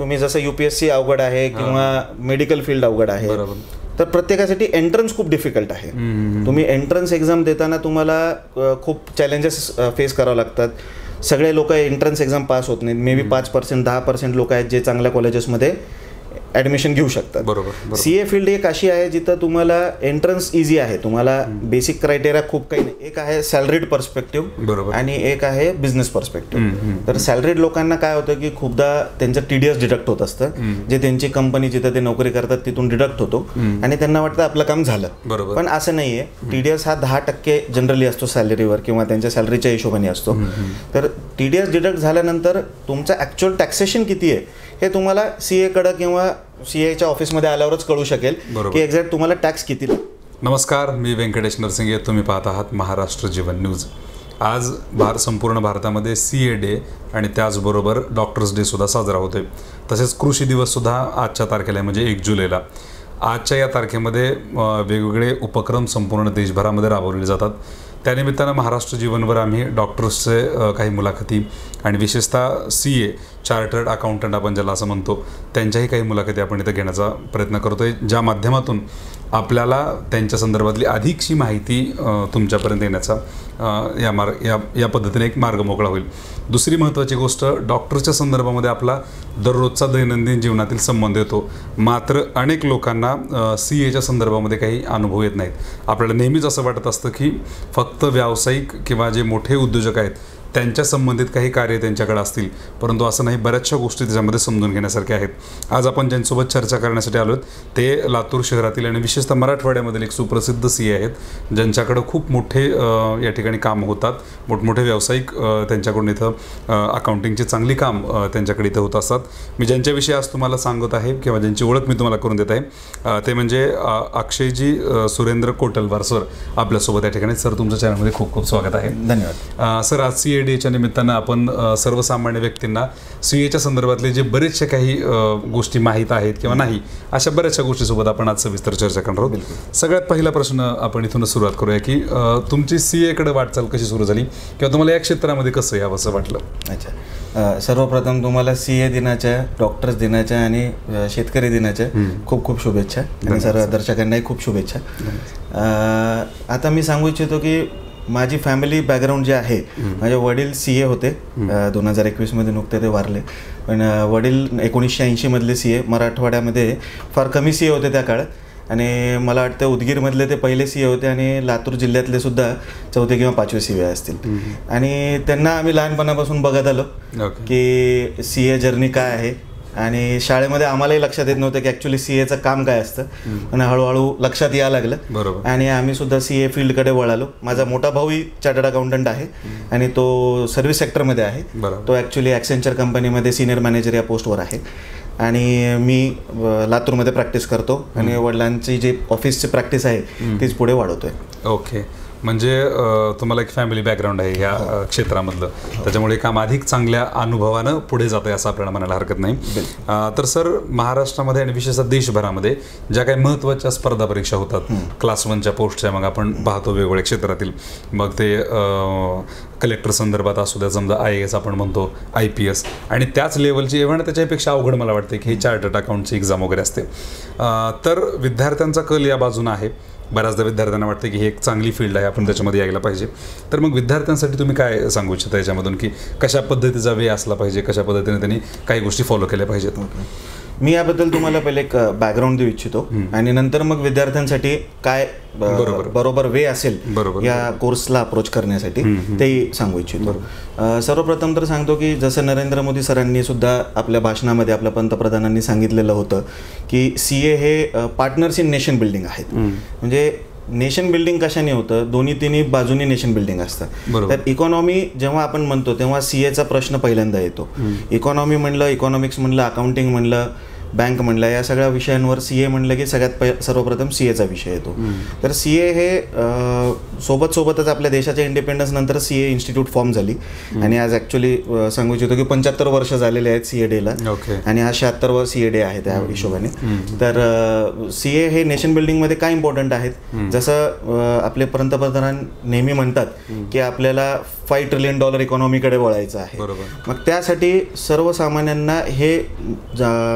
तुम्ही जसं UPSC अवघड आहे किंवा मेडिकल फील्ड अवघड आहे, तर प्रत्येकासाठी एंट्रन्स खूप डिफिकल्ट आहे. तुम्ही एंट्रन्स एक्झाम देताना तुम्हाला खूप चॅलेंजेस फेस करावं लागतात. सगळे लोक एंट्रन्स एक्झाम पास होत नाहीत. मे बी 5% 10% लोक आहेत जे चांगल्या कॉलेजेसमध्ये ॲडमिशन घेऊ शकतात. CA फील्ड एक अशी आहे जिथं तुम्हाला एंट्रन्स इझी आहे. तुम्हाला बेसिक क्रायटेरिया खूप काही नाही. एक आहे सॅलरीड पर्स्पेक्टिव्ह आणि एक आहे बिझनेस पर्स्पेक्टिव्ह. तर सॅलरीड लोकांना काय होतं की खूपदा त्यांचं TDS डिडक्ट होत असतं, जे त्यांची कंपनी जिथं ते नोकरी करतात तिथून डिडक्ट होतो आणि त्यांना वाटतं आपलं काम झालं. पण असं नाही आहे. TDS हा 10% जनरली असतो सॅलरीवर किंवा त्यांच्या सॅलरीच्या हिशोबाने असतो. तर TDS डिडक्ट झाल्यानंतर तुमचं ॲक्च्युअल टॅक्सेशन किती आहे हे तुम्हाला CA कडं किंवा CAच्या ऑफिसमध्ये आल्यावरच कळू शकेल की एक्झॅक्ट तुम्हाला टॅक्स किती. नमस्कार, मी व्यंकटेश नरसिंगे. तुम्ही पाहत आहात महाराष्ट्र जीवन न्यूज. आज संपूर्ण भारतामध्ये CA डे आणि त्याचबरोबर डॉक्टर्स डे सुद्धा साजरा होतोय. तसेच कृषी दिवस सुद्धा आजच्या तारखेला आहे, म्हणजे 1 जुलैला. आजच्या या तारखेमध्ये वेगवेगळे उपक्रम संपूर्ण देशभरामध्ये राबवले जातात. त्यानिमित्तानं महाराष्ट्र जीवनवर आम्ही डॉक्टर्सचे काही मुलाखती आणि विशेषतः CA चार्टर्ड अकाउंटंट आपण ज्याला असं म्हणतो त्यांच्याही काही मुलाखती आपण इथं घेण्याचा प्रयत्न करतोय, ज्या माध्यमातून आपल्याला त्यांच्या संदर्भातली अधिकशी माहिती तुमच्यापर्यंत येण्याचा या पद्धतीने एक मार्ग मोकळा होईल. दुसरी महत्त्वाची गोष्ट, डॉक्टरच्या संदर्भामध्ये आपला दररोजचा दैनंदिन जीवनातील संबंध येतो. मात्र अनेक लोकांना CAच्या संदर्भामध्ये काही अनुभव येत नाहीत. आपल्याला नेहमीच असं वाटत असतं की फक्त व्यावसायिक किंवा जे मोठे उद्योजक आहेत त्यांच्या संबंधित काही कार्य त्यांच्याकडे असतील, परंतु असं नाही. बऱ्याचशा गोष्टी त्याच्यामध्ये समजून घेण्यासारख्या आहेत. आज आपण ज्यांच्यासोबत चर्चा करण्यासाठी आलो ते लातूर शहरातील आणि विशेषतः मराठवाड्यामधील एक सुप्रसिद्ध CA आहेत, ज्यांच्याकडं खूप मोठे या ठिकाणी काम होतात. मोठमोठे व्यावसायिक त्यांच्याकडून इथं अकाउंटिंगचे चांगली काम त्यांच्याकडे इथं होत असतात. मी ज्यांच्याविषयी आज तुम्हाला सांगत आहे किंवा ज्यांची ओळख मी तुम्हाला करून देत आहे ते म्हणजे अक्षयजी सुरेंद्र कोटलवार सर आपल्यासोबत या ठिकाणी. सर, तुमच्या चॅनलमध्ये खूप खूप स्वागत आहे. धन्यवाद. सर, आज CA डेच्या निमित्तानं आपण सर्वसामान्य व्यक्तींना CAच्या संदर्भातले जे बरेचशा काही गोष्टी माहीत आहेत किंवा नाही, अशा बऱ्याचशा गोष्टीसोबत आपण आज सविस्तर चर्चा करणार आहोत. सगळ्यात पहिला प्रश्न आपण इथूनच सुरुवात करूया की तुमची CAकडे वाटचाल कशी सुरू झाली किंवा तुम्हाला या क्षेत्रामध्ये कसं यावं असं वाटलं? अच्छा, सर्वप्रथम तुम्हाला CA दिनाच्या, डॉक्टर्स दिनाच्या आणि शेतकरी दिनाच्या खूप खूप शुभेच्छा आणि सर्व दर्शकांनाही खूप शुभेच्छा. आता मी सांगू इच्छितो की माझी फॅमिली बॅकग्राऊंड जे आहे, माझे वडील CA होते. 2021 नुकते ते वारले. पण वडील 1980 मधले CA. मराठवाड्यामध्ये फार कमी CA होते त्या काळात आणि मला वाटतं उदगीरमधले ते पहिले CA होते आणि लातूर जिल्ह्यातले सुद्धा 4थे किंवा 5वे CA असतील. आणि त्यांना आम्ही लहानपणापासून बघत आलो की CA जर्नी काय आहे. आणि शाळेमध्ये आम्हालाही लक्षात येत नव्हतं की ॲक्च्युली CAचं काम काय असतं, पण हळूहळू लक्षात यायला लागलं आणि आम्ही सुद्धा CA फील्डकडे वळालो. माझा मोठा भाऊही चार्टर्ड अकाउंटंट आहे आणि तो सर्व्हिस सेक्टरमध्ये आहे. तो ॲक्च्युली ॲक्सेंचर कंपनीमध्ये सिनियर मॅनेजर या पोस्टवर आहे आणि मी लातूरमध्ये प्रॅक्टिस करतो आणि वडिलांची जी ऑफिसची प्रॅक्टिस आहे तीच पुढे वाढवतोय. ओके, म्हणजे तुम्हाला एक फॅमिली बॅकग्राऊंड आहे ह्या क्षेत्रामधलं, त्याच्यामुळे काम अधिक चांगल्या अनुभवानं पुढे जात आहे असं आपल्याला म्हणायला हरकत नाही. तर सर, महाराष्ट्रामध्ये आणि विशेषतः देशभरामध्ये ज्या काही महत्त्वाच्या स्पर्धा परीक्षा होतात, क्लास 1च्या पोस्टच्या, मग आपण पाहतो वेगवेगळ्या क्षेत्रातील, मग ते कलेक्टर संदर्भात असू द्या, समजा IAS आपण म्हणतो, IPS, आणि त्याच लेवलची इव्हन त्याच्यापेक्षा अवघड मला वाटते की ही चार्टर्ड अकाउंटची एक्झाम वगैरे असते. तर विद्यार्थ्यांचा कल या बाजूनं आहे. बऱ्याचदा विद्यार्थ्यांना वाटतं की ही एक चांगली फील्ड आहे, आपण त्याच्यामध्ये यायला पाहिजे. तर मग विद्यार्थ्यांसाठी तुम्ही काय सांगू इच्छिता याच्यामधून की कशा पद्धतीचा वे असला पाहिजे, कशा पद्धतीने त्यांनी काही गोष्टी फॉलो केल्या पाहिजेत? मी याबद्दल तुम्हाला पहिले एक बॅकग्राऊंड देऊ इच्छितो आणि नंतर मग विद्यार्थ्यांसाठी काय बरोबर वे असेल या कोर्सला अप्रोच करण्यासाठी तेही सांगू इच्छितो. सर्वप्रथम तर सांगतो की जसं नरेंद्र मोदी सरांनी सुद्धा आपल्या भाषणामध्ये, आपल्या पंतप्रधानांनी सांगितलेलं होतं की CA हे पार्टनर्स इन नेशन बिल्डिंग आहेत. म्हणजे नेशन बिल्डिंग कशाने होतं, तिन्ही बाजूनी नेशन बिल्डिंग असतं. तर इकॉनॉमी जेव्हा आपण म्हणतो तेव्हा CAचा प्रश्न पहिल्यांदा येतो. इकॉनॉमी म्हणलं, इकॉनॉमिक्स म्हणलं, अकाउंटिंग म्हणलं, बँक म्हणलं, या सगळ्या विषयांवर CA म्हणलं की सर्वप्रथम CAचा विषय येतो. तर CA हे सोबतच आपल्या देशाच्या इंडिपेंडन्स नंतर CA इन्स्टिट्यूट फॉर्म झाली आणि आज ॲक्च्युली सांगू इच्छितो की 75 वर्ष झालेले आहेत CA डेला आणि हा 76वा CA डे आहे त्या हिशोबाने. तर CA हे नेशन बिल्डिंगमध्ये काय इम्पॉर्टंट आहेत, जसं आपले पंतप्रधान नेहमी म्हणतात की आपल्याला $5 ट्रिलियन इकॉनॉमीकडे वळायचं आहे. मग त्यासाठी सर्वसामान्यांना हे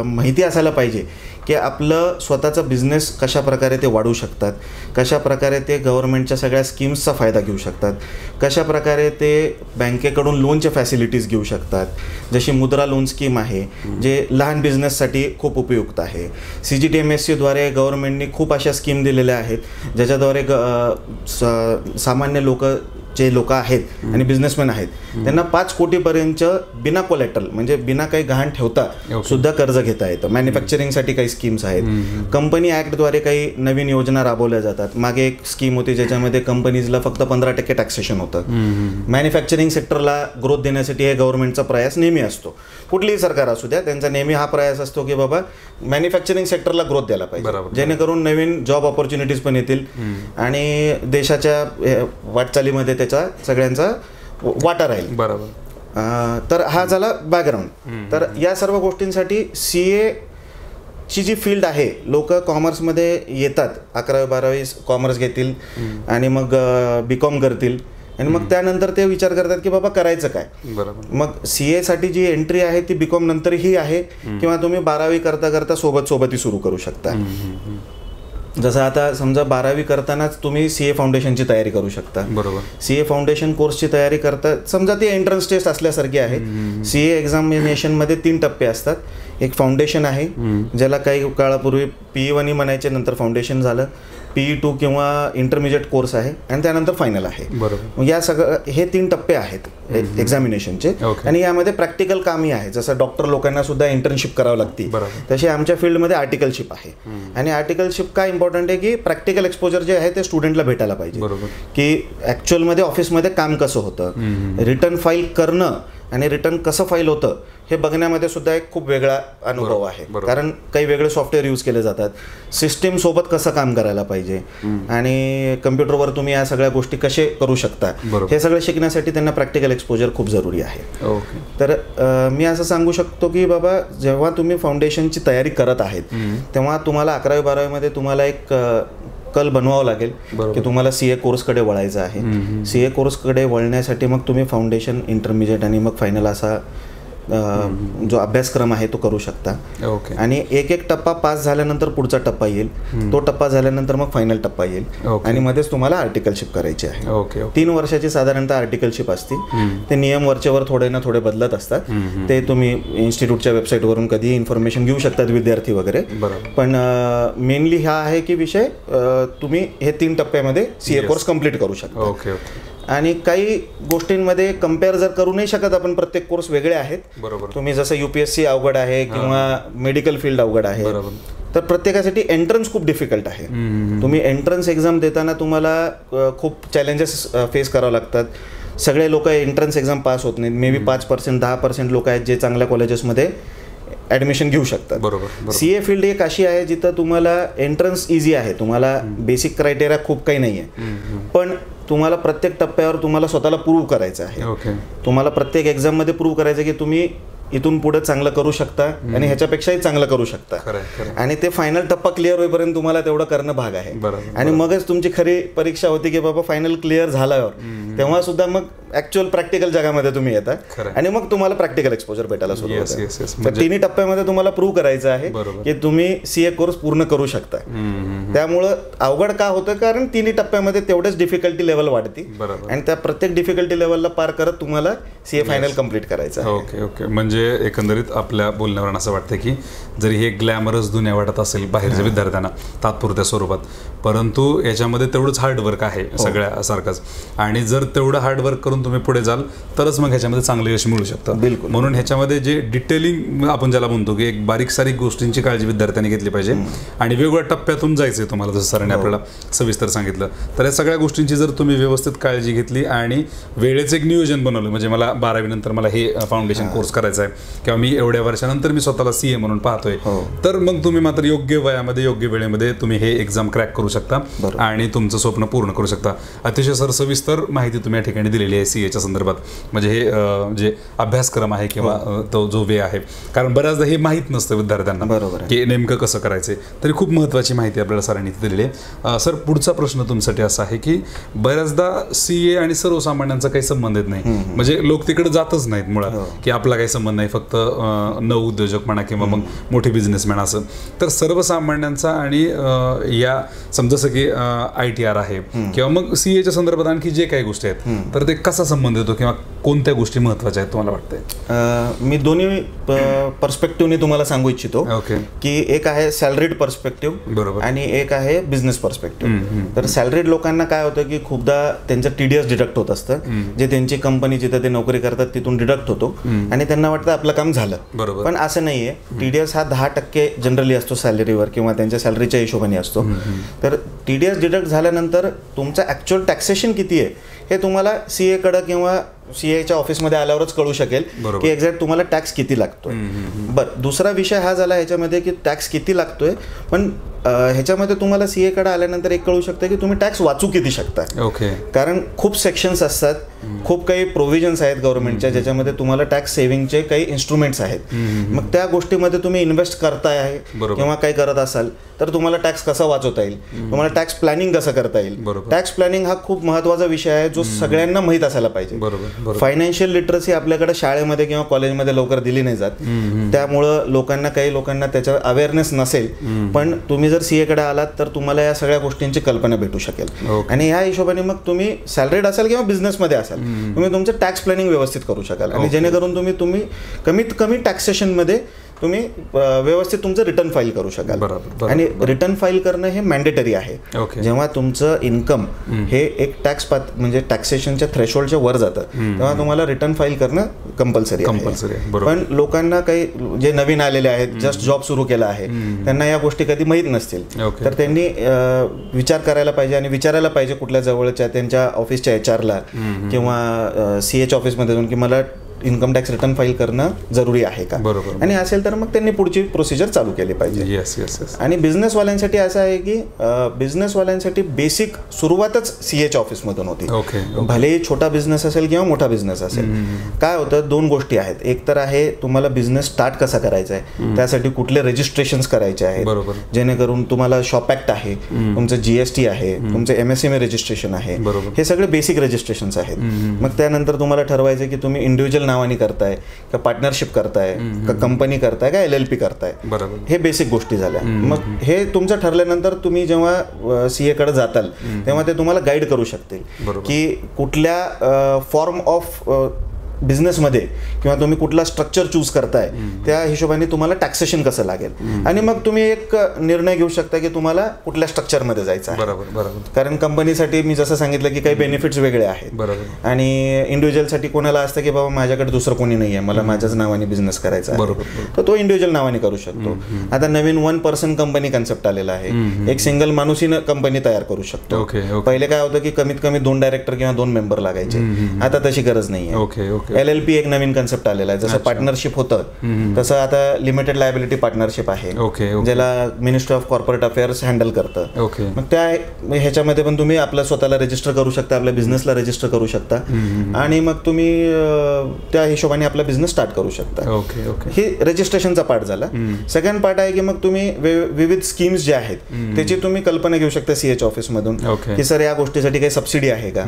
माहिती असायला पाहिजे की आपलं स्वतःचं बिझनेस कशा प्रकारे ते वाढवू शकतात, कशा प्रकारे ते गव्हर्नमेंटच्या सगळ्या स्कीम्सचा फायदा घेऊ शकतात, कशा प्रकारे ते बँकेकडून लोनच्या फॅसिलिटीज घेऊ शकतात. जशी मुद्रा लोन स्कीम आहे जे लहान बिझनेससाठी खूप उपयुक्त आहे. CGTMSEद्वारे गव्हर्नमेंटनी खूप अशा स्कीम दिलेल्या आहेत ज्याच्याद्वारे सामान्य जे लोक आहेत आणि बिझनेसमॅन आहेत त्यांना 5 कोटीपर्यंत बिना कोलॅटरल म्हणजे बिना काही गहाण ठेवता सुद्धा कर्ज घेता येतं. मॅन्युफॅक्चरिंगसाठी काही स्कीम्स आहेत. कंपनी ॲक्टद्वारे काही नवीन योजना राबवल्या जातात. मागे एक स्कीम होती ज्याच्यामध्ये कंपनीजला फक्त 15% टॅक्सेशन होतं. मॅन्युफॅक्चरिंग सेक्टरला ग्रोथ देण्यासाठी हे गव्हर्नमेंटचा प्रयास नेहमी असतो. कुठलीही सरकार असू द्या त्यांचा नेहमी हा प्रयास असतो की बाबा मॅन्युफॅक्चरिंग सेक्टरला ग्रोथ द्यायला पाहिजे, जेणेकरून नवीन जॉब ऑपॉर्च्युनिटीज पण येतील आणि देशाच्या वाटचालीमध्ये त्याचा सगळ्यांचा वाटा राहील. तर हा झाला बॅकग्राऊंड. तर या सर्व गोष्टींसाठी CA ची जी फील्ड आहे, लोक कॉमर्समध्ये येतात, 11वी-12वी कॉमर्स घेतील आणि मग BCom करतील आणि मग त्यानंतर ते विचार करतात की बाबा करायचं काय. मग CA साठी जी एंट्री आहे ती BCom नंतरही आहे किंवा तुम्ही 12वी करता करता सोबतही सुरू करू शकता. जसं आता समजा 12वी करतानाच तुम्ही CA फाउंडेशनची तयारी करू शकता. CA फाउंडेशन कोर्सची तयारी करता समजा ती एंट्रन्स टेस्ट असल्यासारखी आहे. CA एक्झामिनेशनमध्ये 3 टप्पे असतात. एक फाउंडेशन आहे ज्याला काही काळापूर्वी PE1 म्हणायचे, नंतर फाउंडेशन झालं. PE2 किंवा इंटरमिजिएट कोर्स आहे आणि त्यानंतर फायनल आहे. मग या सगळं हे 3 टप्पे आहेत एक्झामिनेशनचे आणि यामध्ये प्रॅक्टिकल कामही आहे. जसं डॉक्टर लोकांना सुद्धा इंटर्नशिप करावं लागते तशी आमच्या फील्डमध्ये आर्टिकलशिप आहे. आणि आर्टिकलशिप काय इम्पॉर्टंट आहे की प्रॅक्टिकल एक्सपोजर जे आहे ते स्टुडंटला भेटायला पाहिजे की ॲक्च्युअलमध्ये ऑफिसमध्ये काम कसं होतं, रिटर्न फाईल करणं आणि रिटर्न कसं फाईल होतं हे बघण्यामध्ये सुद्धा एक खूप वेगळा अनुभव आहे. कारण काही वेगळे सॉफ्टवेअर यूज केले जातात. सिस्टीम सोबत कसं काम करायला पाहिजे आणि कम्प्युटरवर तुम्ही या सगळ्या गोष्टी कसे करू शकता हे सगळं शिकण्यासाठी त्यांना प्रॅक्टिकल एक्सपोजर खूप जरुरी आहे. तर मी असं सांगू शकतो की बाबा जेव्हा तुम्ही फाउंडेशनची तयारी करत आहेत तेव्हा तुम्हाला 11वी-12वीमध्ये तुम्हाला एक कल बनवावं लागेल की तुम्हाला CA कोर्सकडे वळायचं आहे. CA कोर्सकडे वळण्यासाठी मग तुम्ही फाउंडेशन, इंटरमिजिएट आणि मग फायनल असा जो अभ्यासक्रम आहे तो करू शकता. आणि एक टप्पा पास झाल्यानंतर पुढचा टप्पा येईल. तो टप्पा झाल्यानंतर मग फायनल टप्पा येईल आणि मध्येच तुम्हाला आर्टिकलशिप करायची आहे. 3 वर्षाची साधारणतः आर्टिकलशिप असते. ते नियम वरचेवर थोडे ना थोडे बदलत असतात. ते तुम्ही इन्स्टिट्यूटच्या वेबसाईटवरून कधीही इन्फॉर्मेशन घेऊ शकतात विद्यार्थी वगैरे. पण मेनली हा आहे की विषय तुम्ही हे 3 टप्प्यामध्ये CA कोर्स कम्प्लीट करू शकता. आणि काही गोष्टींमध्ये कम्पेअर जर करू नाही शकत आपण, प्रत्येक कोर्स वेगळे आहेत. तुम्ही जसं UPSC अवघड आहे किंवा मेडिकल फील्ड अवघड आहे, तर प्रत्येकासाठी एंट्रन्स खूप डिफिकल्ट आहे. तुम्ही एंट्रन्स एक्झाम देताना तुम्हाला खूप चॅलेंजेस फेस करावं लागतात. सगळे लोक एंट्रन्स एक्झाम पास होत नाहीत. मे बी 5%, 10% लोक आहेत जे चांगल्या कॉलेजेसमध्ये ॲडमिशन घेऊ शकतात. CA फील्ड एक अशी आहे जिथं तुम्हाला एंट्रन्स इझी आहे, तुम्हाला बेसिक क्रायटेरिया खूप काही नाही आहे, पण तुम्हाला प्रत्येक टप्प्यावर तुम्हाला स्वतःला प्रूव्ह करायचं आहे. तुम्हाला प्रत्येक एक्झाममध्ये प्रूव्ह करायचं की तुम्ही इथून पुढे चांगलं करू शकता आणि ह्याच्यापेक्षाही चांगलं करू शकता. आणि ते फायनल टप्पा क्लिअर होईपर्यंत तुम्हाला तेवढं करणं भाग आहे. आणि मगच तुमची खरी परीक्षा होती की बाबा फायनल क्लिअर झाल्यावर तेव्हा सुद्धा मग ऍक्च्युअल प्रॅक्टिकल जगामध्ये तुम्ही येता आणि मग तुम्हाला प्रॅक्टिकल एक्सपोजर भेटायला सुरू होतं. तर 3 टप्प्यामध्ये तुम्हाला प्रूव्ह करायचं आहे की तुम्ही CA कोर्स पूर्ण करू शकता. त्यामुळं अवघड का होतं, कारण 3 टप्प्यामध्ये तेवढेच डिफिकल्टी लेवल वाढते आणि त्या प्रत्येक डिफिकल्टी लेवलला पार करत तुम्हाला CA फायनल कम्प्लीट करायचं आहे. ओके म्हणजे एकंदरीत आपल्या बोलण्यावरून असं वाटतं की जरी हे ग्लॅमरस दुनिया वाटत असेल बाहेरच्या विद्यार्थ्यांना तात्पुरत्या स्वरूपात, परंतु याच्यामध्ये तेवढंच हार्डवर्क आहे सगळ्यासारखंच. आणि जर तेवढं हार्डवर्क करून तुम्ही पुढे जाल तरच मग ह्याच्यामध्ये चांगलं यश मिळू शकतं. बिलकुल. म्हणून ह्याच्यामध्ये जे डिटेलिंग आपण ज्याला म्हणतो की एक बारीक सारीक गोष्टींची काळजी विद्यार्थ्यांनी घेतली पाहिजे आणि वेगवेगळ्या टप्प्यातून जायचंय तुम्हाला, जसं सरांनी आपल्याला सविस्तर सांगितलं. तर या सगळ्या गोष्टींची जर तुम्ही व्यवस्थित काळजी घेतली आणि वेळेचं एक नियोजन बनवलं, म्हणजे मला 12वी नंतर मला हे फाउंडेशन कोर्स करायचा आहे किंवा मी एवढ्या वर्षानंतर मी स्वतःला CA म्हणून पाहतोय, तर मग तुम्ही मात्र योग्य वयामध्ये योग्य वेळेमध्ये तुम्ही हे एक्झाम क्रॅक करू शकता आणि तुमचं स्वप्न पूर्ण करू शकता. अतिशय सविस्तर माहिती तुम्ही या ठिकाणी दिलेली आहे CA च्या संदर्भात, म्हणजे हे जे अभ्यासक्रम आहे किंवा तो जो वे आहे, कारण बऱ्याचदा हे माहीत नसतं विद्यार्थ्यांना बरोबर की नेमकं कसं करायचं, तरी खूप महत्त्वाची माहिती आपल्याला सरांनी दिलेली आहे. सर, पुढचा प्रश्न तुमच्यासाठी असा आहे की बऱ्याचदा CA आणि सर्वसामान्यांचा काही संबंध येत नाही, म्हणजे लोक तिकडे जातच नाहीत मुळात, की आपला काही संबंध नाही, फक्त नवउद्योजक म्हणा किंवा मग मोठे बिझनेसमॅन असं. तर सर्वसामान्यांचा आणि या समजा जसं की ITR आहे किंवा मग CA च्या संदर्भात आणखी जे काही गोष्टी आहेत, तर ते कसा संबंध येतो किंवा कोणत्या गोष्टी महत्त्वाच्या आहेत तुम्हाला वाटतंय? मी दोन्ही पर्स्पेक्टिव्हने तुम्हाला सांगू इच्छितो. ओके. की एक आहे सॅलरीड पर्स्पेक्टिव्ह बरोबर आणि एक आहे बिझनेस पर्स्पेक्टिव्ह. तर सॅलरीड लोकांना काय होतं की खूपदा त्यांचं TDS डिडक्ट होत असतं, जे त्यांची कंपनी जिथं ते नोकरी करतात तिथून डिडक्ट होतो आणि त्यांना वाटतं आपलं काम झालं. बरोबर. पण असं नाहीये. TDS हा 10% जनरली असतो सॅलरीवर किंवा त्यांच्या सॅलरीच्या हिशोबाने असतो. तर TDS डिडक्ट झाल्यानंतर तुमचं ॲक्च्युअल टॅक्सेशन किती आहे हे तुम्हाला CA कडं किंवा CAच्या ऑफिसमध्ये आल्यावरच कळू शकेल की एक्झॅक्ट तुम्हाला टॅक्स किती लागतोय. बरं, दुसरा विषय हा झाला ह्याच्यामध्ये की टॅक्स किती लागतोय, पण ह्याच्यामध्ये तुम्हाला CA कडे आल्यानंतर एक कळू शकतं की तुम्ही टॅक्स वाचू किती शकता. ओके. कारण खूप सेक्शन्स असतात, खूप काही प्रोव्हिजन्स आहेत गव्हर्नमेंटच्या, ज्याच्यामध्ये तुम्हाला टॅक्स सेव्हिंगचे काही इन्स्ट्रुमेंट्स आहेत. मग त्या गोष्टीमध्ये तुम्ही इन्व्हेस्ट करताय आहे किंवा काही करत असाल तर तुम्हाला टॅक्स कसा वाचवता येईल, तुम्हाला टॅक्स प्लॅनिंग कसं करता येईल. टॅक्स प्लॅनिंग हा खूप महत्त्वाचा विषय आहे जो सगळ्यांना माहीत असायला पाहिजे. फायनान्शियल लिटरसी आपल्याकडे शाळेमध्ये किंवा कॉलेजमध्ये लवकर दिली नाही जात, त्यामुळं काही लोकांना त्याच्यावर अवेअरनेस नसेल. पण तुम्ही जर CA कडे आलात तर तुम्हाला या सगळ्या गोष्टींची कल्पना भेटू शकेल. आणि या हिशोबाने मग तुम्ही सॅलरीड असाल किंवा बिझनेसमध्ये असाल, तुम्ही तुमचं टॅक्स प्लॅनिंग व्यवस्थित करू शकाल आणि जेणेकरून तुम्ही कमीत कमी टॅक्सेशनमध्ये तुम्ही व्यवस्थित तुमचं रिटर्न फाईल करू शकाल. आणि रिटर्न फाईल करणं हे मॅन्डेटरी आहे. जेव्हा तुमचं इन्कम हे एक टॅक्स म्हणजे टॅक्सेशनच्या थ्रेशोल्डच्या वर जातं तेव्हा तुम्हाला रिटर्न फाईल करणं कंपल्सरी आहे. पण लोकांना काही जे नवीन आलेले आहेत, जस्ट जॉब सुरू केला आहे, त्यांना या गोष्टी कधी माहीत नसतील, तर त्यांनी विचार करायला पाहिजे आणि विचारायला पाहिजे कुठल्या जवळच्या त्यांच्या ऑफिसच्या HR किंवा CAच्या ऑफिसमध्ये जाऊन की मला इन्कम टॅक्स रिटर्न फाईल करणं जरुरी आहे का. आणि असेल तर मग त्यांनी पुढची प्रोसिजर चालू केली पाहिजे. आणि बिझनेसवाल्यांसाठी असं आहे की बिझनेसवाल्यांसाठी बेसिक सुरुवातच CAच्या ऑफिसमधून होती. भलेही छोटा बिझनेस असेल किंवा मोठा बिझनेस असेल. काय होतं, दोन गोष्टी आहेत. एक तर आहे तुम्हाला बिझनेस स्टार्ट कसा करायचा आहे, त्यासाठी कुठले रजिस्ट्रेशन्स करायचे आहेत, जेणेकरून तुम्हाला शॉप ॲक्ट आहे, तुमचं GST आहे, तुमचं MSME रजिस्ट्रेशन आहे, हे सगळे बेसिक रजिस्ट्रेशन्स आहेत. मग त्यानंतर तुम्हाला ठरवायचं की तुम्ही इंडिव्हिज्युअल नावाने करताय का पार्टनरशिप करताय का कंपनी करताय का LLP करताय. हे बेसिक गोष्टी झाल्या. मग हे तुमचं ठरल्यानंतर तुम्ही जेव्हा CA कडे जाताल तेव्हा ते तुम्हाला गाईड करू शकतील की कुठल्या फॉर्म ऑफ बिझनेसमध्ये किंवा तुम्ही कुठला स्ट्रक्चर चूज करताय त्या हिशोबाने तुम्हाला टॅक्सेशन कसं लागेल. आणि मग तुम्ही एक निर्णय घेऊ शकता की तुम्हाला कुठल्या स्ट्रक्चरमध्ये जायचं आहे. कारण कंपनीसाठी मी जसं सांगितलं की काही बेनिफिट्स वेगळे आहेत आणि इंडिव्हिज्युअलसाठी कोणाला असतं की बाबा माझ्याकडे दुसरं कोणी नाही आहे, मला माझ्याच नावाने बिझनेस करायचा आहे, तर तो इंडिव्हिज्युअल नावाने करू शकतो. आता नवीन 1 पर्सन कंपनी कन्सेप्ट आलेला आहे. एक सिंगल माणूसही कंपनी तयार करू शकतो. पहिले काय होतं की कमीत कमी 2 डायरेक्टर किंवा 2 मेंबर लागायचे, आता तशी गरज नाही आहे. LLP एक नवीन कन्सेप्ट आलेला आहे. जसं पार्टनरशिप होतं तसं आता लिमिटेड लायबिलिटी पार्टनरशिप आहे, ज्याला ministry of corporate affairs handle करतं. मग त्या ह्याच्यामध्ये पण तुम्ही आपलं स्वतःला रजिस्टर करू शकता, आपल्या बिझनेसला रजिस्टर करू शकता आणि मग तुम्ही त्या हिशोबाने आपला बिझनेस स्टार्ट करू शकता. हे रजिस्ट्रेशनचा पार्ट झाला. सेकंड पार्ट आहे की मग तुम्ही विविध स्कीम्स ज्या आहेत त्याची तुम्ही कल्पना घेऊ शकता CAच्या ऑफिसमधून की सर या गोष्टीसाठी काही सबसिडी आहे का.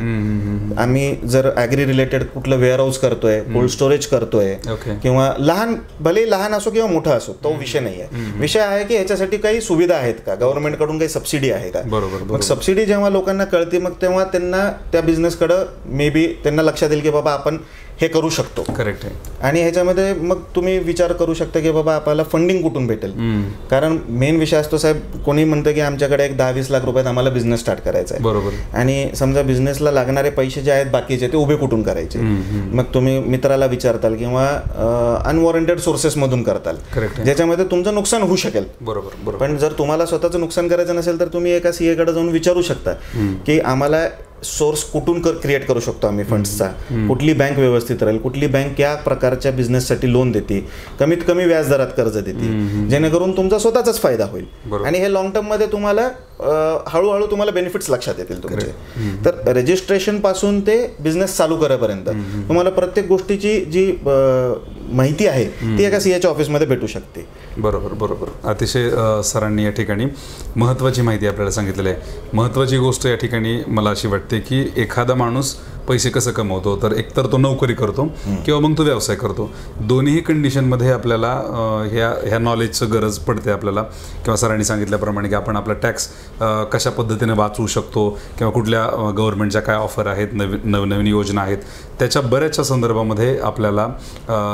आम्ही जर ॲग्री रिलेटेड कुठलं वेअरहाऊस करतोय, कोल्ड स्टोरेज करतोय किंवा भले लहान असो किंवा मोठा असो, तो विषय नाही आहे. विषय आहे की ह्याच्यासाठी काही सुविधा आहेत का, गव्हर्नमेंटकडून काही सबसिडी आहे का. मग सबसिडी जेव्हा लोकांना कळते मग तेव्हा त्यांना त्या बिझनेसकडं मे बी त्यांना लक्षात येईल की बाबा आपण हे करू शकतो. करेक्ट आहे. आणि ह्याच्यामध्ये मग तुम्ही विचार करू शकता की बाबा आपल्याला फंडिंग कुठून भेटेल. कारण मेन विषय असतो साहेब, कोणी म्हणतं की आमच्याकडे एक 10-20 लाख रुपयात आम्हाला बिझनेस स्टार्ट करायचा आहे, आणि समजा बिझनेसला लागणारे पैसे जे आहेत बाकीचे ते उभे कुठून करायचे. मग तुम्ही मित्राला विचारताल किंवा अनवॉरंटेड सोर्सेस मधून करताल, ज्याच्यामध्ये तुमचं नुकसान होऊ शकेल. पण जर तुम्हाला स्वतःचं नुकसान करायचं नसेल तर तुम्ही एका CA कडे जाऊन विचारू शकता की आम्हाला सोर्स कुठून क्रिएट करू शकतो आम्ही फंड्सचा, कुठली बँक व्यवस्थित राहील, कुठली बँक या प्रकारच्या बिझनेससाठी लोन देते, कमीत कमी व्याजदरात कर्ज देते, जेणेकरून तुमचा स्वतःचाच फायदा होईल आणि हे लॉंग टर्म मध्ये तुम्हाला हळूहळू तुम्हाला बेनिफिट्स लक्षात येतील तुमचे. तर रजिस्ट्रेशन पासून ते बिझनेस चालू करेपर्यंत तुम्हाला प्रत्येक गोष्टीची जी माहिती आहे ती एका सीएच्या ऑफिसमध्ये भेटू शकते. बरोबर बरोबर. अतिशय सरांनी या ठिकाणी महत्त्वाची माहिती आपल्याला सांगितलेली आहे. महत्त्वाची गोष्ट या ठिकाणी मला अशी वाटते की एखादा माणूस पैसे कसं कमवतो, तर एकतर तो नोकरी करतो किंवा मग तो व्यवसाय करतो. दोन्ही कंडिशनमध्ये आपल्याला ह्या नॉलेजचं गरज पडते आपल्याला. किंवा सरांनी सांगितल्याप्रमाणे की आपण आपला टॅक्स कशा पद्धतीने वाचवू शकतो किंवा कुठल्या गव्हर्नमेंटच्या काय ऑफर आहेत, नवीन योजना आहेत, त्याच्या बऱ्याचशा संदर्भामध्ये आपल्याला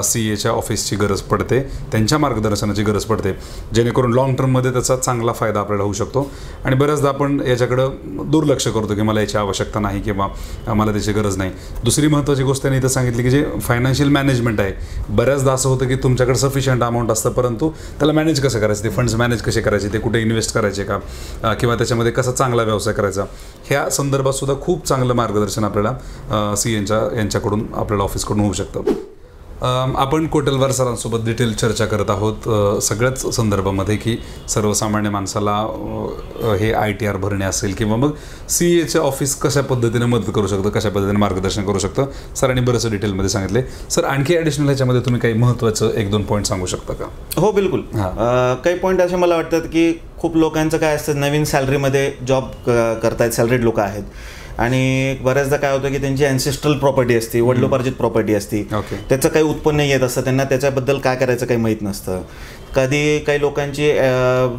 CAच्या ऑफिसची गरज पडते, त्यांच्या मार्गदर्शनाची गरज पडते, जेणेकरून लॉंग टर्ममध्ये त्याचा चांगला फायदा आपल्याला होऊ शकतो. आणि बऱ्याचदा आपण याच्याकडं दुर्लक्ष करतो की मला याची आवश्यकता नाही किंवा मला त्याची गरज नाही. दुसरी महत्त्वाची गोष्ट त्यांनी इथं सांगितली की जे फायनान्शियल मॅनेजमेंट आहे, बऱ्याचदा असं होतं की तुमच्याकडे सफिशियंट अमाऊंट असतं, परंतु त्याला मॅनेज कसं करायचं, ते फंड्स मॅनेज कसे करायचे, ते कुठे इन्व्हेस्ट करायचे का, किंवा त्याच्यामध्ये कसा चांगला व्यवसाय करायचा, ह्या संदर्भात सुद्धा खूप चांगलं मार्गदर्शन आपल्याला यांच्याकडून आपल्याला ऑफिसकडून होऊ शकतं. आपण कोटलवार सरांसोबत डिटेल चर्चा करत आहोत सगळ्याच संदर्भामध्ये की सर्वसामान्य माणसाला हे ITR भरणे असेल किंवा मग CAचं ऑफिस कशा पद्धतीने मदत करू शकतं, कशा पद्धतीने मार्गदर्शन करू शकतं. सरांनी बरंचसं डिटेलमध्ये सांगितले. सर, आणखी ॲडिशनल ह्याच्यामध्ये तुम्ही काही महत्त्वाचं 1-2 पॉईंट सांगू शकता का? हो, बिलकुल. काही पॉईंट असे मला वाटतात की खूप लोकांचं काय असतं, नवीन सॅलरीमध्ये जॉब करतायत, सॅलरीड लोक आहेत आणि बऱ्याचदा काय होतं की त्यांची अँसेस्ट्रल प्रॉपर्टी असते, वडिलोपार्जित प्रॉपर्टी असते, त्याचं काही उत्पन्न येत असतं, त्यांना त्याच्याबद्दल काय करायचं काही माहीत नसतं. कधी काही लोकांची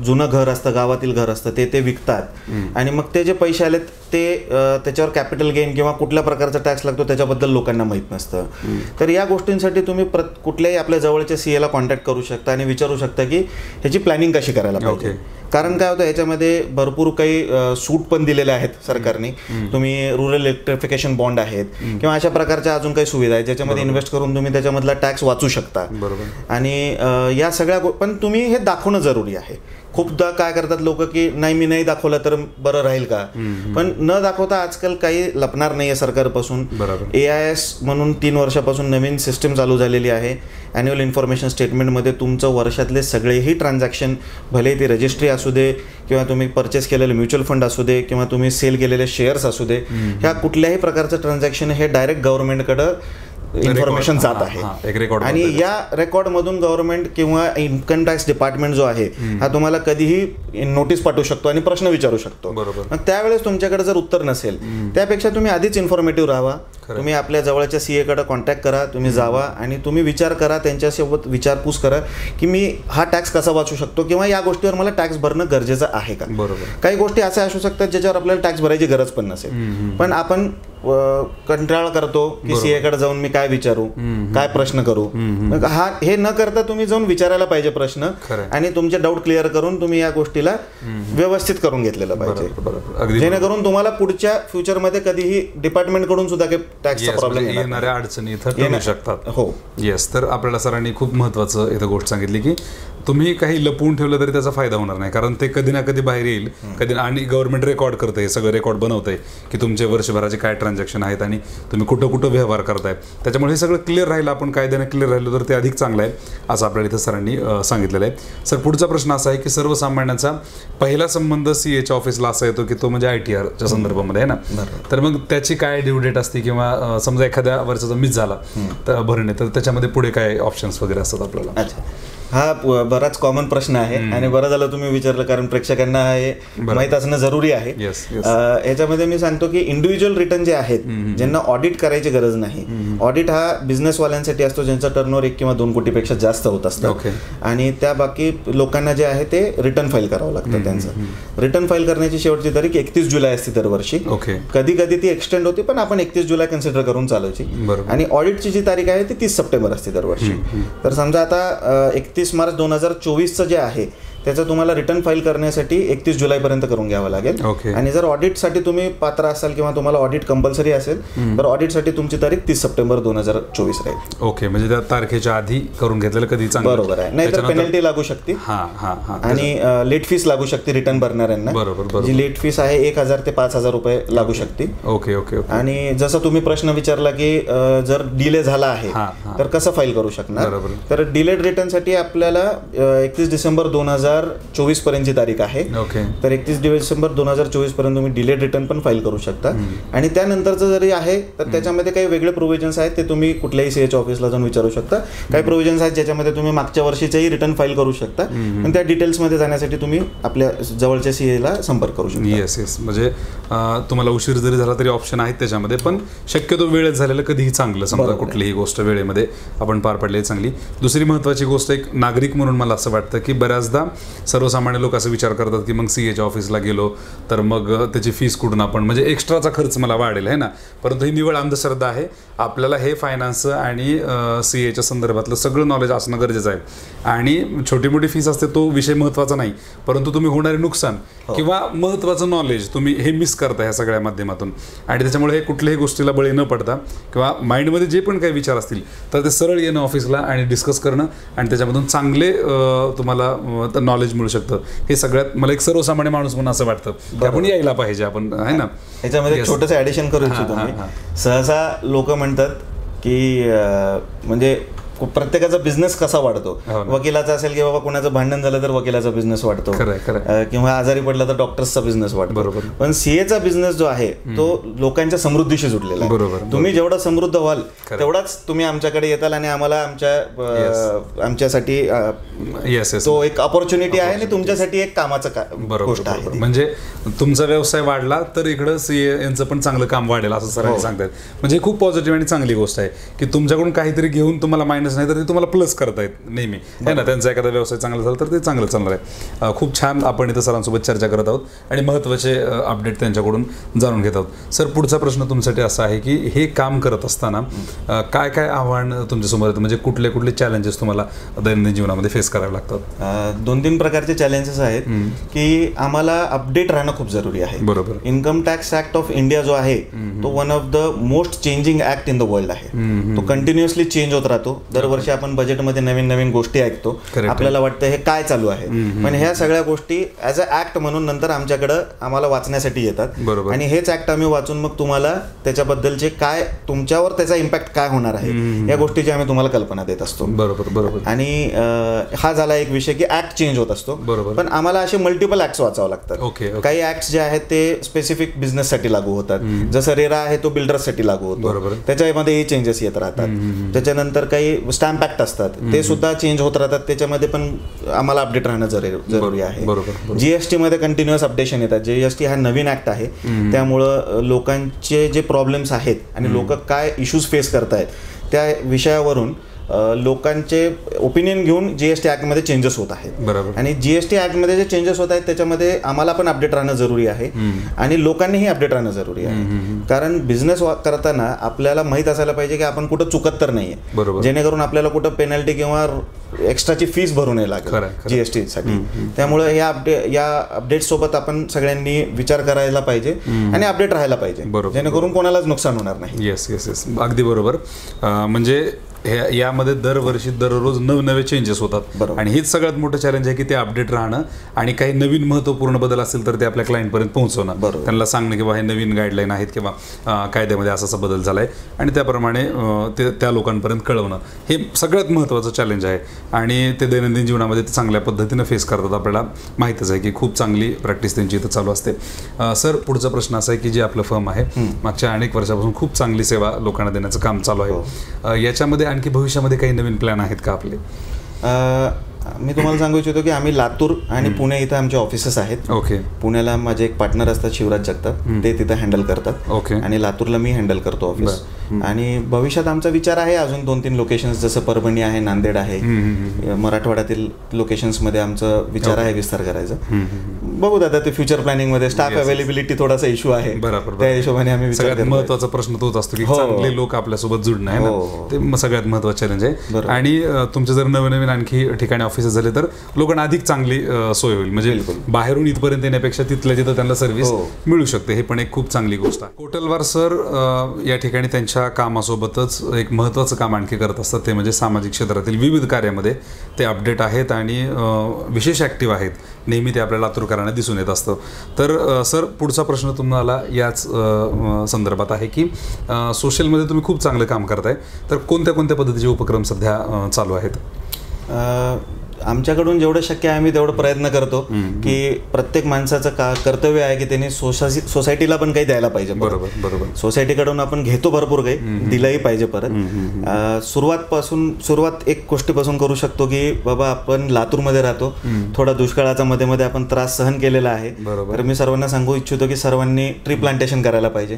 जुनं घर असतं, गावातील घर असतं, ते विकतात आणि मग ते जे पैसे आलेत ते त्याच्यावर कॅपिटल गेन किंवा कुठल्या प्रकारचा टॅक्स लागतो त्याच्याबद्दल लोकांना माहीत नसतं. तर या गोष्टींसाठी तुम्ही कुठल्याही आपल्या जवळच्या CAला कॉन्टॅक्ट करू शकता आणि विचारू शकता की ह्याची प्लॅनिंग कशी करायला पाहिजे. कारण काय होतं, ह्याच्यामध्ये भरपूर काही सूट पण दिलेल्या आहेत सरकारने. तुम्ही रुरल इलेक्ट्रिफिकेशन बॉन्ड आहेत किंवा अशा प्रकारच्या अजून काही सुविधा आहेत ज्याच्यामध्ये इन्व्हेस्ट करून तुम्ही त्याच्यामधला टॅक्स वाचू शकता. आणि या सगळ्या पण तुम्ही हे दाखवणं जरुरी आहे. खूपदा काय करतात लोक की नाही, मी नाही दाखवलं तर बरं राहील का, पण न दाखवता आजकाल काही लपणार नाही आहे सरकारपासून. AIS म्हणून 3 वर्षापासून नवीन सिस्टीम चालू झालेली आहे. ॲन्युअल इन्फॉर्मेशन स्टेटमेंटमध्ये तुमचं वर्षातले सगळेही ट्रान्झॅक्शन, भले ती रजिस्ट्री असू दे किंवा तुम्ही परचेस केलेले म्युच्युअल फंड असू दे किंवा तुम्ही सेल केलेले शेअर्स असू दे, ह्या कुठल्याही प्रकारचं ट्रान्झॅक्शन हे डायरेक्ट गव्हर्नमेंटकडं इन्फॉर्मेशन जात आहे. आणि या रेकॉर्डमधून गव्हर्नमेंट किंवा इन्कम टॅक्स डिपार्टमेंट जो आहे हा तुम्हाला कधीही नोटीस पाठवू शकतो आणि प्रश्न विचारू शकतो. मग त्यावेळेस तुमच्याकडे जर उत्तर नसेल, त्यापेक्षा तुम्ही आधीच इन्फॉर्मेटिव्ह राहावा. तुम्ही आपल्या जवळच्या CAकडे कॉन्टॅक्ट करा, तुम्ही जावा आणि तुम्ही विचार करा, त्यांच्यासोबत विचारपूस करा की मी हा टॅक्स कसा वाचू शकतो किंवा या गोष्टीवर मला टॅक्स भरणं गरजेचं आहे का. काही गोष्टी अशा असू शकतात ज्याच्यावर आपल्याला टॅक्स भरायची गरज पण नसेल, पण आपण कंटाळा करतो की CAकडे जाऊन मी काय विचारू, काय प्रश्न करू. हे न करता तुम्ही जाऊन विचारायला पाहिजे प्रश्न आणि तुमचे डाऊट क्लिअर करून तुम्ही या गोष्टीला व्यवस्थित करून घेतलेलं पाहिजे, जेणेकरून तुम्हाला पुढच्या फ्युचरमध्ये कधीही डिपार्टमेंटकडून सुद्धा काही टॅक्सचा प्रॉब्लेम येणाऱ्या अडचणी इथं येऊ शकतात. हो, येस. तर आपल्याला सरांनी खूप महत्त्वाचं इथं गोष्ट सांगितली की तुम्ही काही लपवून ठेवलं तरी त्याचा फायदा होणार नाही, कारण ते कधी ना कधी बाहेर येईल. कधी आणि गव्हर्नमेंट रेकॉर्ड करतं, हे सगळं रेकॉर्ड बनवतंय की तुमचे वर्षभराचे काय ट्रान्झॅक्शन आहेत आणि तुम्ही कुठं कुठं व्यवहार करताय. त्याच्यामुळे हे सगळं क्लिअर राहिलं, आपण कायद्याने क्लिअर राहिलो तर ते अधिक चांगलं आहे असं आपल्याला इथं सरांनी सांगितलेलं आहे. सर, पुढचा प्रश्न असा आहे की सर्वसामान्यांचा पहिला संबंध CAच्या ऑफिसला असा येतो की तो म्हणजे ITRच्या संदर्भामध्ये आहे ना. तर मग त्याची काय ड्यू डेट असते किंवा समजा एखाद्या वर्षाचा मिस झाला तर भरणे, तर त्याच्यामध्ये पुढे काय ऑप्शन्स वगैरे असतात आपल्याला? अच्छा, हा बराच कॉमन प्रश्न आहे आणि बरं झालं तुम्ही विचारलं, कारण प्रेक्षकांना हे माहीत असणं जरुरी आहे. याच्यामध्ये मी सांगतो की इंडिव्हिज्युअल रिटर्न जे आहेत, ज्यांना ऑडिट करायची गरज नाही, ऑडिट हा बिझनेसवाल्यांसाठी असतो ज्यांचा टर्नओव्हर 1 किंवा 2 कोटीपेक्षा जास्त होत असतं आणि त्या बाकी लोकांना जे आहे ते रिटर्न फाईल करावं लागतं. त्यांचं रिटर्न फाईल करण्याची शेवटची तारीख 31 जुलै असते दरवर्षी. कधी कधी ती एक्सटेंड होती, पण आपण 31 जुलै कन्सिडर करून चालायची. आणि ऑडिटची जी तारीख आहे ती 30 सप्टेंबर असते दरवर्षी. तर समजा आता 31 मार्च 2024 जे आहे त्याचं तुम्हाला रिटर्न फाईल करण्यासाठी 31 जुलैपर्यंत करून घ्यावं लागेल. आणि जर ऑडिटसाठी तुम्ही पात्र असाल किंवा तुम्हाला ऑडिट कंपल्सरी असेल तर ऑडिटसाठी तुमची तारीख 30 सप्टेंबर 2024 राहील. ओके, म्हणजे त्या तारखेच्या आधी करून घेतलेलं कधी चांगलं. बरोबर आहे, नाहीतर पेनल्टी लागू शकते आणि लेट फीस लागू शकते रिटर्न भरणाऱ्यांना. बरोबर. जी लेट फीस आहे 1,000 ते 5,000 रुपये लागू शकते. ओके. आणि जसं तुम्ही प्रश्न विचारला की जर डिले झाला आहे तर कसं फाईल करू शकणार, तर डिलेड रिटर्नसाठी आपल्याला 31 डिसेंबर 2024 पर्यंतची तारीख आहे. तर 31 डिसेंबर 2024 पर्यंत तुम्ही डिलेड रिटर्न पण फाईल करू शकता. आणि त्यानंतरचं जरी आहे तर त्याच्यामध्ये काही वेगळे प्रोव्हिजन्स आहेत, ते तुम्ही कुठल्याही सीएच्या ऑफिसला जाऊन विचारू शकता. काही प्रोव्हिजन्स आहेत ज्याच्यामध्ये तुम्ही मागच्या वर्षीचेही रिटर्न फाईल करू शकता. पण त्या डिटेल्समध्ये जाण्यासाठी तुम्ही आपल्या जवळच्या सीएला संपर्क करू शकता. येस, म्हणजे तुम्हाला उशीर जरी झाला तरी ऑप्शन आहेत त्याच्यामध्ये, पण शक्यतो वेळेत झालेलं कधीही चांगलं. समजा कुठलीही गोष्ट वेळेमध्ये आपण पार पडली चांगली. दुसरी महत्त्वाची गोष्ट, एक नागरिक म्हणून मला असं वाटतं की बऱ्याचदा सर्वसामान्य लोक असं विचार करतात की मग सीएच्या ऑफिसला गेलो तर मग त्याची फीस कुठून आपण, म्हणजे एक्स्ट्राचा खर्च मला वाढेल आहे ना. परंतु ही निवड अंधश्रद्धा आहे. आपल्याला हे फायनान्स आणि सीएच्या संदर्भातलं सगळं नॉलेज असणं गरजेचं आहे. आणि छोटी मोठी फीस असते तो विषय महत्त्वाचा नाही, परंतु तुम्ही होणारे नुकसान किंवा महत्त्वाचं नॉलेज तुम्ही हे मिस करता ह्या सगळ्या माध्यमातून. आणि त्याच्यामुळे हे कुठल्याही गोष्टीला बळी न पडता किंवा माइंडमध्ये जे पण काही विचार असतील तर ते सरळ येणं ऑफिसला आणि डिस्कस करणं आणि त्याच्यामधून चांगले तुम्हाला नॉलेज मिळू शकतं. हे सगळ्यात मला एक सर्वसामान्य माणूस म्हणून असं वाटतं की आपण यायला पाहिजे आपण, आहे ना. याच्यामध्ये छोटंसं ॲडिशन करू इच्छितो मी. सहसा लोक म्हणतात की म्हणजे प्रत्येकाचा बिझनेस कसा वाढतो. वकिलाचा असेल की बाबा कोणाचं भांडण झालं तर वकिलाचा बिझनेस वाढतो, किंवा आजारी पडला तर डॉक्टर्सचा बिझनेस वाढतो. पण सीएचा बिझनेस जो आहे तो लोकांच्या समृद्धीशी जुडलेला आहे. तुम्ही जेवढं समृद्ध व्हाल तेवढाच तुम्ही आमच्याकडे येताल आणि आम्हाला आमच्यासाठी तो एक अपॉर्च्युनिटी आहे आणि तुमच्यासाठी एक कामाचं गोष्ट आहे. म्हणजे तुमचा व्यवसाय वाढला तर इकडं सीए यांचं पण चांगलं काम वाढेल असं सरांनी सांगतात. म्हणजे खूप पॉझिटिव्ह आणि चांगली गोष्ट आहे की तुमच्याकडून काहीतरी घेऊन तुम्हाला मायनस नाही तर ते तुम्हाला प्लस करतायत नेहमी, आहे ना. त्यांचा एखादा व्यवसाय चांगला झाला तर ते चांगलं चालणार आहे. खूप छान आपण इथं सरांसोबत चर्चा करत आहोत आणि महत्त्वाचे अपडेट त्यांच्याकडून जाणून घेत आहोत. सर, पुढचा प्रश्न तुमच्यासाठी असा आहे की हे काम करत असताना काय काय आव्हान तुमच्यासमोर येतं, म्हणजे कुठले कुठले चॅलेंजेस तुम्हाला दैनंदिन जीवनामध्ये फेस करावे लागतात? 2-3 प्रकारचे चॅलेंजेस आहेत की आम्हाला अपडेट राहणं खूप जरुरी आहे. बरोबर. Income tax act of India जो आहे तो one of the most changing act in the world आहे. तो कंटिन्युअसली चेंज होत राहतो. दरवर्षी आपण बजेटमध्ये नवीन नवीन गोष्टी ऐकतो, आपल्याला वाटतं हे काय चालू आहे, पण ह्या सगळ्या गोष्टी ॲज अ ऍक्ट म्हणून नंतर आम्हाला वाचण्यासाठी येतात. आणि हेच ऍक्ट आम्ही वाचून मग तुम्हाला त्याच्याबद्दलचे काय, तुमच्यावर त्याचा इम्पॅक्ट काय होणार आहे या गोष्टीची आम्ही तुम्हाला कल्पना देत असतो. बरोबर. आणि हा झाला एक विषय की ऍक्ट चेंज होत असतो. पण आम्हाला असे मल्टिपल ऍक्ट्स वाचावं लागतात. काही ऍक्ट्स जे आहेत ते स्पेसिफिक बिझनेससाठी लागू होतात. जसं रेरा आहे तो बिल्डर्ससाठी लागू होतो, त्याच्यामध्ये चेंजेस येत राहतात. त्याच्यानंतर काही स्टॅम्प ऍक्ट असतात ते सुद्धा चेंज होत राहतात, त्याच्यामध्ये पण आम्हाला अपडेट राहणं जरुरी आहे. जीएसटी मध्ये कंटिन्युअस अपडेशन येतात. जीएसटी हा नवीन ऍक्ट आहे, त्यामुळं लोकांचे जे प्रॉब्लेम्स आहेत आणि लोक काय इश्यूज फेस करतायत त्या विषयावरून लोकांचे ओपिनियन घेऊन जीएसटी ऍक्टमध्ये चेंजेस होत आहेत. आणि जीएसटी ऍक्टमध्ये जे चेंजेस होत आहेत त्याच्यामध्ये आम्हाला पण अपडेट राहणं जरुरी आहे आणि लोकांनीही अपडेट राहणं जरुरी आहे. कारण बिझनेस करताना आपल्याला माहीत असायला पाहिजे की आपण कुठं चुकत तर नाहीये, जेणेकरून आपल्याला कुठं पेनल्टी किंवा एक्स्ट्राची फीस भरून यायला लागेल जीएसटीसाठी. त्यामुळे या अपडेट सोबत आपण सगळ्यांनी विचार करायला पाहिजे आणि अपडेट राहायला पाहिजे, जेणेकरून कोणालाच नुकसान होणार नाही. येस, अगदी बरोबर. म्हणजे यामध्ये दरवर्षी दररोज नवनवे चेंजेस होतात आणि हेच सगळ्यात मोठं चॅलेंज आहे की ते अपडेट राहणं आणि काही नवीन महत्त्वपूर्ण बदल असेल तर ते आपल्या क्लायंटपर्यंत पोहोचवणं, त्यांना सांगणं की बाबा हे नवीन गाईडलाईन आहेत किंवा कायद्यामध्ये असा बदल झाला आहे आणि त्याप्रमाणे ते त्या लोकांपर्यंत कळवणं हे सगळ्यात महत्त्वाचं चॅलेंज आहे. आणि ते दैनंदिन जीवनामध्ये ते चांगल्या पद्धतीनं फेस करतात. आपल्याला माहीतच आहे की खूप चांगली प्रॅक्टिस त्यांची इथं चालू असते. सर, पुढचा प्रश्न असा आहे की जे आपलं फर्म आहे मागच्या अनेक वर्षापासून खूप चांगली सेवा लोकांना देण्याचं काम चालू आहे. याच्यामध्ये आणखी भविष्यामध्ये काही नवीन प्लॅन आहेत का आपले? मी तुम्हाला सांगू इच्छितो की आम्ही लातूर आणि पुणे इथं आमचे ऑफिसेस आहेत. पुण्याला माझे एक पार्टनर असतात शिवराज जगताप, ते तिथं हँडल करतात आणि लातूरला मी हँडल करतो ऑफिस. आणि भविष्यात आमचा विचार आहे अजून 2-3 लोकेशन्स, जसं परभणी आहे, नांदेड आहे, मराठवाड्यातील लोकेशन्समध्ये आमचा विचार आहे विस्तार करायचा. बघू दादा, ते फ्युचर प्लॅनिंगमध्ये स्टाफ अवेलेबिलिटी थोडासा इश्यू आहे. त्या हिशोबाने आम्ही सगळ्यात महत्वाचा प्रश्न तोच असतो की चांगले लोक आपल्यासोबत जुळणं आहे ना, ते सगळ्यात महत्वाचं चॅलेंज आहे. आणि तुमचे जर नवीन आणखी ठिकाणी ऑफिसेस झाले तर लोकांना अधिक चांगली सोय होईल. म्हणजे बाहेरून इथपर्यंत येण्यापेक्षा तिथल्या तिथं त्यांना सर्व्हिस मिळू शकते, हे पण एक खूप चांगली गोष्ट आहे. कोटलवार सर या ठिकाणी त्यांच्या कामासोबतच एक महत्त्वाचं काम आणखी करत असतात, ते म्हणजे सामाजिक क्षेत्रातील विविध कार्यामध्ये ते अपडेट आहेत आणि विशेष ॲक्टिव्ह आहेत. नेहमी ते आपल्याला लातूरकरांना दिसून येत असतं. तर सर, पुढचा प्रश्न तुम्हाला याच संदर्भात आहे की सोशलमध्ये तुम्ही खूप चांगलं काम करताय, तर कोणत्या कोणत्या पद्धतीचे उपक्रम सध्या चालू आहेत? आमच्याकडून जेवढं शक्य आहे आम्ही तेवढं प्रयत्न करतो की प्रत्येक माणसाचं कर्तव्य आहे की त्यांनी सोसायटीला पण काही द्यायला पाहिजे. बरोबर. सोसायटीकडून आपण घेतो भरपूर काही, दिलंही पाहिजे परत. सुरुवात एक गोष्टीपासून करू शकतो की बाबा आपण लातूरमध्ये राहतो, थोडा दुष्काळाचा मध्ये मध्ये आपण त्रास सहन केलेला आहे, तर मी सर्वांना सांगू इच्छितो की सर्वांनी ट्री प्लांटेशन करायला पाहिजे.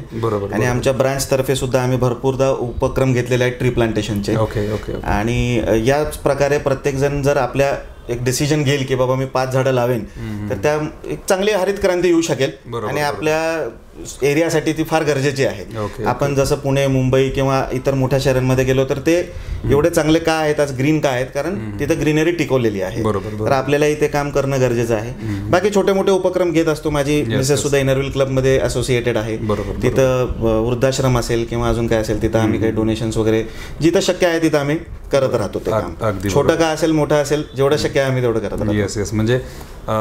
आणि आमच्या ब्रांच तर्फे सुद्धा आम्ही भरपूरदा उपक्रम घेतलेले आहेत ट्री प्लांटेशनचे. आणि याच प्रकारे प्रत्येक जण जर आपल्या एक डिसिजन घेईल की बाबा मी 5 झाडं लावेन, तर त्या एक चांगली हरित क्रांती येऊ शकेल. आणि आपल्या एरियासाठी ती फार गरजेची आहे. आपण जसं पुणे, मुंबई किंवा इतर मोठ्या शहरांमध्ये गेलो तर ते एवढे चांगले का आहेत, आज ग्रीन का आहेत, कारण तिथं ग्रीनरी टिकवलेली आहे. तर आपल्याला इथे काम करणं गरजेचं आहे. बाकी छोटे मोठे उपक्रम घेत असतो. माझी मिसेस सुद्धा इनरव्हील क्लबमध्ये असोसिएटेड आहे. तिथं वृद्धाश्रम असेल किंवा अजून काय असेल तिथं आम्ही काही डोनेशन्स वगैरे जिथं शक्य आहे तिथं आम्ही करत राहतो. ते काम छोटं का असेल मोठं असेल, जेवढं शक्य आहे आम्ही तेवढं करत राहतो. येस. म्हणजे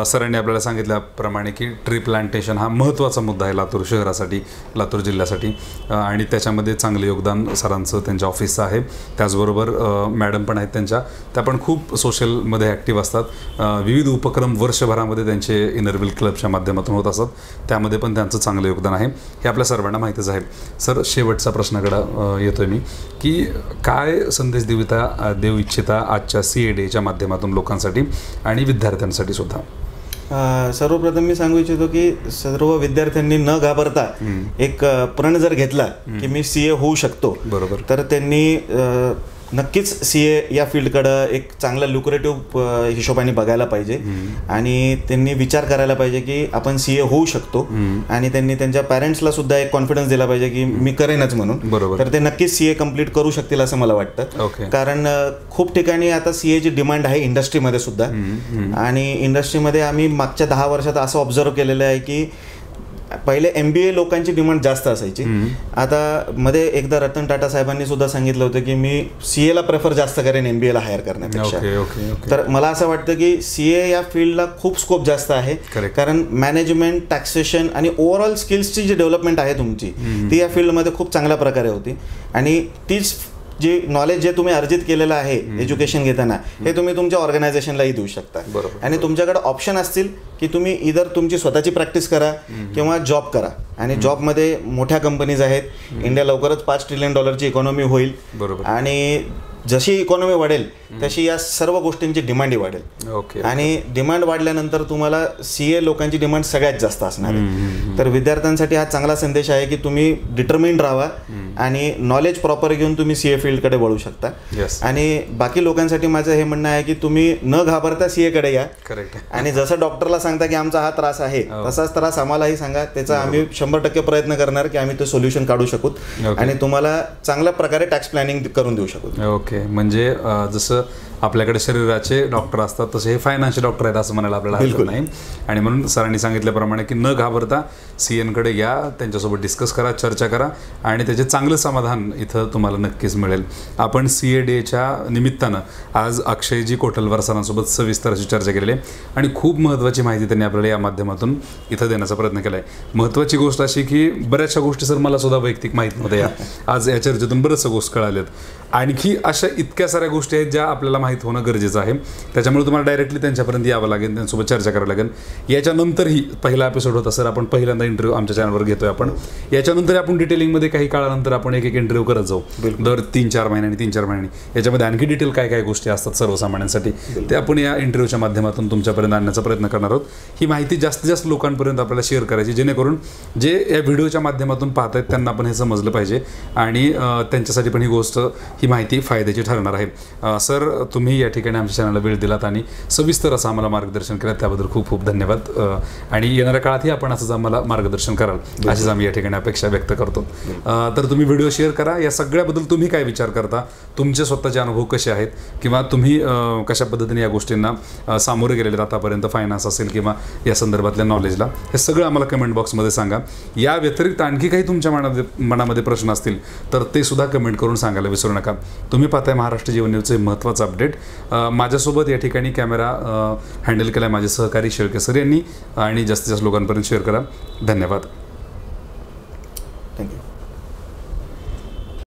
सरांनी आपल्याला सांगितल्याप्रमाणे की ट्री प्लांटेशन हा महत्त्वाचा मुद्दा आहे लातूर शहरासाठी, लातूर जिल्ह्यासाठी. आणि त्याच्यामध्ये चांगलं योगदान सरांचं, त्यांच्या ऑफिसचं आहे. त्याचबरोबर मॅडम पण आहेत त्यांच्या, त्या पण खूप सोशलमध्ये ॲक्टिव्ह असतात. विविध उपक्रम वर्षभरामध्ये त्यांचे इनरव्हील क्लबच्या माध्यमातून होत असतात, त्यामध्ये पण त्यांचं चांगलं योगदान आहे, हे आपल्या सर्वांना माहितीच आहे. सर, शेवटचा प्रश्नाकडे येतोय मी की काय संदेश देऊ इच्छिता आजच्या CA माध्यमातून लोकांसाठी आणि विद्यार्थ्यांसाठी सुद्धा? सर्वप्रथम मी सांगू इच्छितो की सर्व विद्यार्थ्यांनी न घाबरता एक प्रण जर घेतला की मी CA होऊ शकतो, तर त्यांनी नक्कीच CA या फील्डकडं एक चांगलं लुक्रेटिव्ह हिशोबाने बघायला पाहिजे. आणि त्यांनी विचार करायला पाहिजे की आपण CA होऊ शकतो. आणि त्यांनी त्यांच्या पॅरेंट्सला सुद्धा एक कॉन्फिडन्स दिला पाहिजे की मी करेनच म्हणून. तर ते नक्कीच CA कम्प्लीट करू शकतील असं मला वाटतं. कारण खूप ठिकाणी आता CAची डिमांड आहे इंडस्ट्रीमध्ये सुद्धा. आणि इंडस्ट्रीमध्ये आम्ही मागच्या 10 वर्षात असं ऑब्झर्व केलेलं आहे की पहिले MBA लोकांची डिमांड जास्त असायची. आता मध्ये एकदा रतन टाटा साहेबांनी सुद्धा सांगितलं होतं की मी CAला प्रेफर जास्त करेन MBA ला हायर करण्यापेक्षा. तर मला असं वाटतं की CA या फील्डला खूप स्कोप जास्त आहे. कारण मॅनेजमेंट, टॅक्सेशन आणि ओव्हरऑल स्किल्सची जी डेव्हलपमेंट आहे तुमची, ती या फील्डमध्ये खूप चांगल्या प्रकारे होती. आणि तीच जे नॉलेज जे तुम्ही अर्जित केलेलं आहे एज्युकेशन घेताना, हे तुम्ही तुमच्या ऑर्गनायझेशनलाही देऊ शकता. आणि तुमच्याकडे ऑप्शन असतील की तुम्ही इधर तुमची स्वतःची प्रॅक्टिस करा किंवा जॉब करा. आणि जॉबमध्ये मोठ्या कंपनीज आहेत. इंडिया लवकरच $5 ट्रिलियन इकॉनॉमी होईल. आणि जशी इकॉनॉमी वाढेल तशी या सर्व गोष्टींची डिमांडही वाढेल. आणि डिमांड वाढल्यानंतर तुम्हाला CA लोकांची डिमांड सगळ्यात जास्त असणार आहे. तर विद्यार्थ्यांसाठी हा चांगला संदेश आहे की तुम्ही डिटर्मिन्ड राहा आणि नॉलेज प्रॉपर घेऊन तुम्ही CA फील्डकडे वळू शकता. आणि बाकी लोकांसाठी माझं हे म्हणणं आहे की तुम्ही न घाबरता CA कडे या. आणि जसं डॉक्टरला सांगता की आमचा हा त्रास आहे, तसाच त्रास आम्हालाही सांगा. त्याचा आम्ही 100% प्रयत्न करणार की आम्ही ते सोल्युशन काढू शकू आणि तुम्हाला चांगल्या प्रकारे टॅक्स प्लॅनिंग करून देऊ शकू. म्हणजे जसं आपल्याकडे शरीराचे डॉक्टर असतात तसे हे फायनान्शियल डॉक्टर आहेत असं म्हणायला आपल्याला हरकत नाही. आणि म्हणून सरांनी सांगितल्याप्रमाणे की न घाबरता CAकडे या, त्यांच्यासोबत डिस्कस करा, चर्चा करा आणि त्याचे चांगलं समाधान इथं तुम्हाला नक्कीच मिळेल. आपण CA डेच्या निमित्तानं आज अक्षयजी कोटलवार सरांसोबत सविस्तर अशी चर्चा केलेली आहे आणि खूप महत्त्वाची माहिती त्यांनी आपल्याला या माध्यमातून इथं देण्याचा प्रयत्न केला आहे. महत्त्वाची गोष्ट अशी की बऱ्याचशा गोष्टी सर मला सुद्धा वैयक्तिक माहीत नव्हत्या. आज या चर्चेतून बऱ्याचशा गोष्टी कळाल्यात. आणखी अशा इतक्या साऱ्या गोष्टी आहेत ज्या आपल्याला माहीत होणं गरजेचं आहे. त्याच्यामुळे तुम्हाला डायरेक्टली त्यांच्यापर्यंत यावं लागेल, त्यांच्यासोबत चर्चा करावी लागेल. याच्यानंतरही पहिला एपिसोड होता सर, आपण पहिल्यांदा इंटरव्ह्यू आमच्या चॅनलवर घेतोय आपण. याच्यानंतर आपण डिटेलिंगमध्ये काही काळानंतर आपण एक इंटरव्ह्यू करत जाऊ दर 3-4 महिन्यांनी 3-4 महिन्यांनी, याच्यामध्ये आणखी डिटेल काय काय गोष्टी असतात सर्वसामान्यांसाठी ते आपण या इंटरव्ह्यूच्या माध्यमातून तुमच्यापर्यंत आणण्याचा प्रयत्न करणार आहोत. ही माहिती जास्तीत जास्त लोकांपर्यंत आपल्याला शेअर करायची, जेणेकरून जे या व्हिडिओच्या माध्यमातून पाहत आहेत त्यांना पण हे समजलं पाहिजे आणि त्यांच्यासाठी पण ही गोष्ट, ही माहिती फायद्याची ठरणार आहे. सर, तुम्ही या ठिकाणी आमच्या चॅनलला वेळ दिलात आणि सविस्तर असं आम्हाला मार्गदर्शन केलं, त्याबद्दल खूप खूप धन्यवाद. आणि येणाऱ्या काळातही आपण असंच आम्हाला मार्गदर्शन कराल अशीच आम्ही या ठिकाणी अपेक्षा व्यक्त करतो. तर तुम्ही व्हिडिओ शेअर करा. या सगळ्याबद्दल तुम्ही काय विचार करता, तुमचे स्वतःचे अनुभव कसे आहेत, किंवा तुम्ही कशा पद्धतीने या गोष्टींना सामोरे गेलेले आतापर्यंत, फायनान्स असेल किंवा या संदर्भातल्या नॉलेजला, हे सगळं आम्हाला कमेंट बॉक्समध्ये सांगा. या व्यतिरिक्त आणखी काही तुमच्या मनामध्ये प्रश्न असतील तर ते सुद्धा कमेंट करून सांगायला विसरू नका. तुम्ही पाहताय महाराष्ट्र जीवन न्यूजचे महत्त्वाचं अपडेट. माझ्यासोबत या ठिकाणी कॅमेरा हँडल केला माझे सहकारी शेळके सर यांनी, आणि जास्तीत जास्त लोकांपर्यंत शेअर करा. धन्यवाद.